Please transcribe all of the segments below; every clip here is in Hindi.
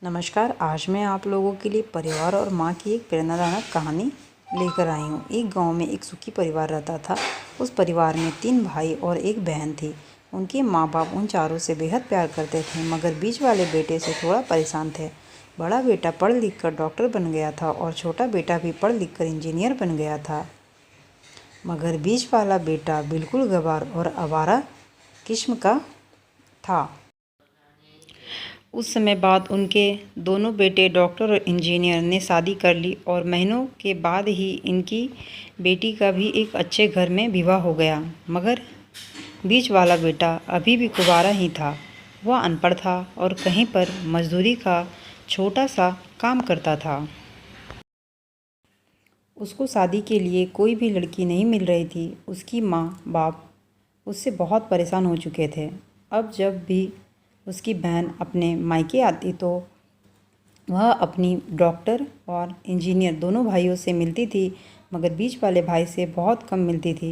नमस्कार। आज मैं आप लोगों के लिए परिवार और माँ की एक प्रेरणादायक कहानी लेकर आई हूँ। एक गांव में एक सुखी परिवार रहता था। उस परिवार में 3 भाई और एक बहन थी। उनके माँ बाप उन चारों से बेहद प्यार करते थे, मगर बीच वाले बेटे से थोड़ा परेशान थे। बड़ा बेटा पढ़ लिख कर डॉक्टर बन गया था और छोटा बेटा भी पढ़ लिख कर इंजीनियर बन गया था, मगर बीच वाला बेटा बिल्कुल गँवार और आवारा किस्म का था। उस समय बाद उनके दोनों बेटे डॉक्टर और इंजीनियर ने शादी कर ली और महीनों के बाद ही इनकी बेटी का भी एक अच्छे घर में विवाह हो गया। मगर बीच वाला बेटा अभी भी कुंवारा ही था। वह अनपढ़ था और कहीं पर मजदूरी का छोटा सा काम करता था। उसको शादी के लिए कोई भी लड़की नहीं मिल रही थी। उसकी माँ बाप उससे बहुत परेशान हो चुके थे। अब जब भी उसकी बहन अपने मायके आती तो वह अपनी डॉक्टर और इंजीनियर दोनों भाइयों से मिलती थी, मगर बीच वाले भाई से बहुत कम मिलती थी,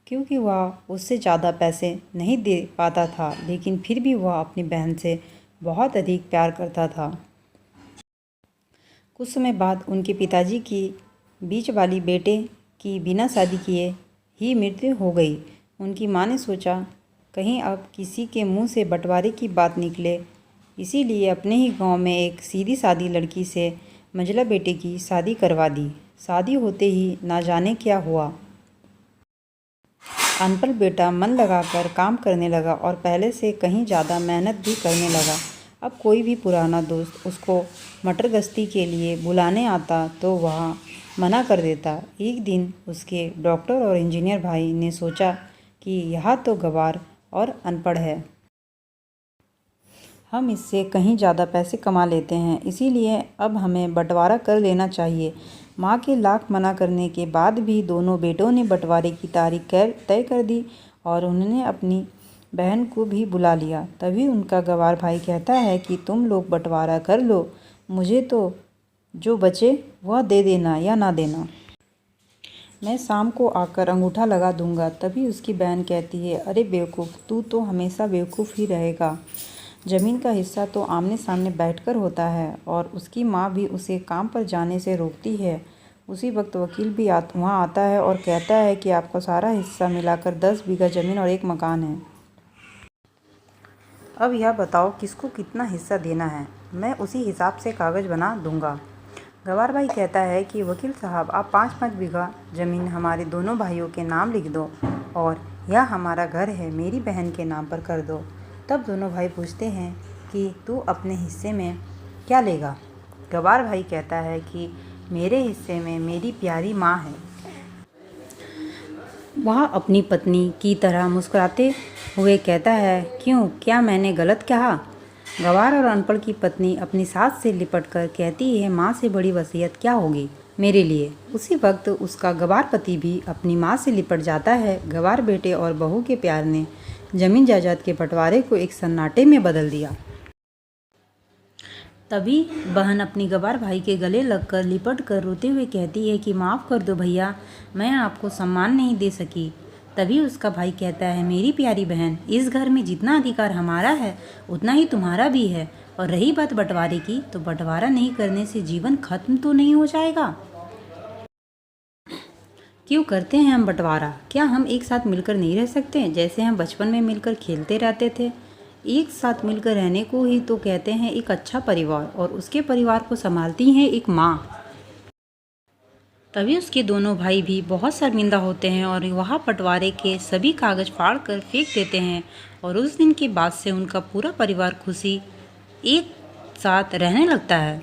क्योंकि वह उससे ज़्यादा पैसे नहीं दे पाता था। लेकिन फिर भी वह अपनी बहन से बहुत अधिक प्यार करता था। कुछ समय बाद उनके पिताजी की बीच वाली बेटे की बिना शादी किए ही मृत्यु हो गई। उनकी माँ ने सोचा कहीं अब किसी के मुंह से बंटवारे की बात निकले, इसीलिए अपने ही गांव में एक सीधी सादी लड़की से मंझला बेटे की शादी करवा दी। शादी होते ही ना जाने क्या हुआ। अनपढ़ बेटा मन लगाकर काम करने लगा और पहले से कहीं ज़्यादा मेहनत भी करने लगा। अब कोई भी पुराना दोस्त उसको मटर गश्ती के लिए बुलाने आता तो वह मना कर देता। एक दिन उसके डॉक्टर और इंजीनियर भाई ने सोचा कि यह तो गँवार और अनपढ़ है, हम इससे कहीं ज़्यादा पैसे कमा लेते हैं, इसीलिए अब हमें बंटवारा कर लेना चाहिए। माँ के लाख मना करने के बाद भी दोनों बेटों ने बंटवारे की तारीख तय कर दी और उन्होंने अपनी बहन को भी बुला लिया। तभी उनका गँवार भाई कहता है कि तुम लोग बंटवारा कर लो, मुझे तो जो बचे वह दे देना या ना देना, मैं शाम को आकर अंगूठा लगा दूंगा। तभी उसकी बहन कहती है, अरे बेवकूफ़, तू तो हमेशा बेवकूफ़ ही रहेगा। ज़मीन का हिस्सा तो आमने सामने बैठकर होता है। और उसकी माँ भी उसे काम पर जाने से रोकती है। उसी वक्त वकील भी वहाँ आता है और कहता है कि आपका सारा हिस्सा मिलाकर 10 बीघा ज़मीन और एक मकान है। अब यह बताओ किसको कितना हिस्सा देना है, मैं उसी हिसाब से कागज़ बना दूंगा। गँवार भाई कहता है कि वकील साहब, आप 5-5 बीघा ज़मीन हमारे दोनों भाइयों के नाम लिख दो और यह हमारा घर है मेरी बहन के नाम पर कर दो। तब दोनों भाई पूछते हैं कि तू अपने हिस्से में क्या लेगा। गँवार भाई कहता है कि मेरे हिस्से में मेरी प्यारी माँ है। वह अपनी पत्नी की तरह मुस्कुराते हुए कहता है, क्यों, क्या मैंने गलत कहा। गँवार और अनपढ़ की पत्नी अपनी सास से लिपटकर कहती है, माँ से बड़ी वसीयत क्या होगी मेरे लिए। उसी वक्त उसका गँवार पति भी अपनी माँ से लिपट जाता है। गँवार बेटे और बहू के प्यार ने जमीन जायदाद के बंटवारे को एक सन्नाटे में बदल दिया। तभी बहन अपनी गँवार भाई के गले लगकर लिपट कर रोते हुए कहती है कि माफ़ कर दो भैया, मैं आपको सम्मान नहीं दे सकी। तभी उसका भाई कहता है, मेरी प्यारी बहन, इस घर में जितना अधिकार हमारा है उतना ही तुम्हारा भी है। और रही बात बंटवारे की, तो बंटवारा नहीं करने से जीवन खत्म तो नहीं हो जाएगा। क्यों करते हैं हम बंटवारा? क्या हम एक साथ मिलकर नहीं रह सकते, जैसे हम बचपन में मिलकर खेलते रहते थे? एक साथ मिलकर रहने को ही तो कहते हैं एक अच्छा परिवार, और उसके परिवार को संभालती हैं एक माँ। तभी उसके दोनों भाई भी बहुत शर्मिंदा होते हैं और वह बंटवारे के सभी कागज़ फाड़ कर फेंक देते हैं। और उस दिन के बाद से उनका पूरा परिवार खुशी एक साथ रहने लगता है।